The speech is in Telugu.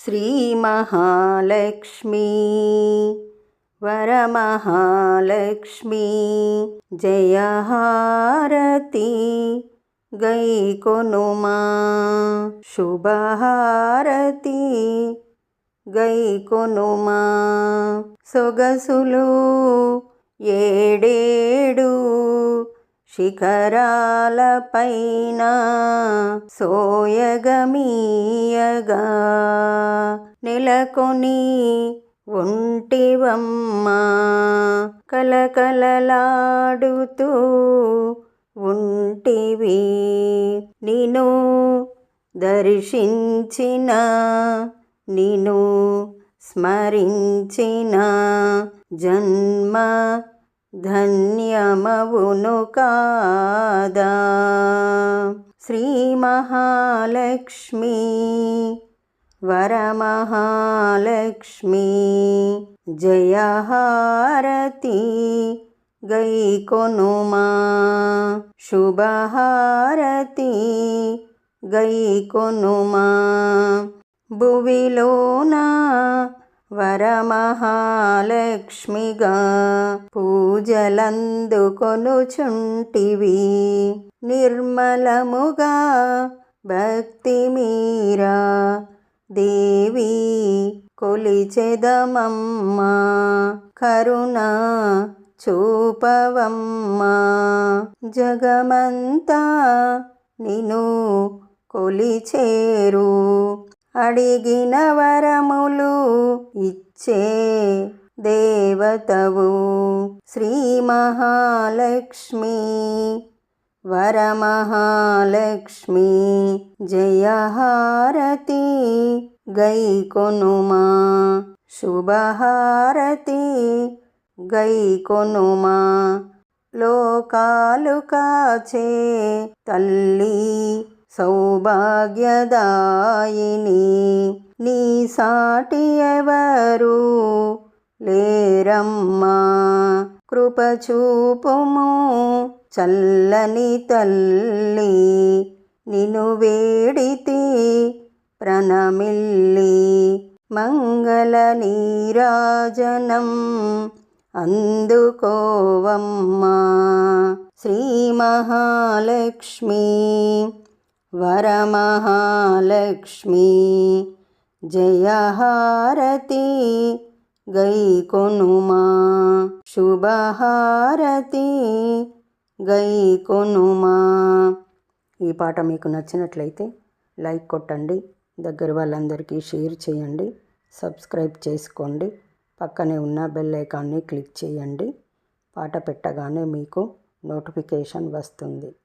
శ్రీ మహాలక్ష్మీ వరమహాలక్ష్మీ జయహారతి గైకొనుమా శుభహారతి గైకొనుమా సొగసులు ఏడేడు శిఖరాలపైన సోయగమీయగా నెలకొని ఒంటివమ్మా కలకలలాడుతూ ఉంటివి నిన్ను దర్శించిన నిన్ను స్మరించిన జన్మ ధన్యమవును కాదా. శ్రీ మహాలక్ష్మీ వరమహాలక్ష్మీ జయహారతి గైకొనుమా శుభహారతి గైకొనుమా భువిలోన వరమహాలక్ష్మిగా పూజలందుకొనుచుంటివి నిర్మలముగా భక్తి మీరా దేవి కొలిచెదమమ్మా కరుణ చూపవమ్మా జగమంతా నిన్ను కొలిచేరు అడిగిన వరములు ఇచ్చే దేవతవు శ్రీ మహాలక్ష్మీ వరమహాలక్ష్మీ జయహారతి గైకొనుమా శుభహారతి గైకొనుమా లోకాలు కాచే తల్లి సౌభాగ్యదాయిని నీ సాటి ఎవరు లేరమ్మా కృపచూపుము చల్లని తల్లి నిన్ను వేడితి ప్రణమిల్లి మంగళ నీరాజనం అందుకోవమ్మా శ్రీ మహాలక్ష్మీ వరమహాలక్ష్మీ జయహారతి గైకొనుమా శుభహారతి గైకొనుమా. ఈ పాట మీకు నచ్చినట్లయితే లైక్ కొట్టండి, దగ్గర వాళ్ళందరికీ షేర్ చేయండి, సబ్స్క్రైబ్ చేసుకోండి, పక్కనే ఉన్న బెల్ ఐకాన్ని క్లిక్ చేయండి. పాట పెట్టగానే మీకు నోటిఫికేషన్ వస్తుంది.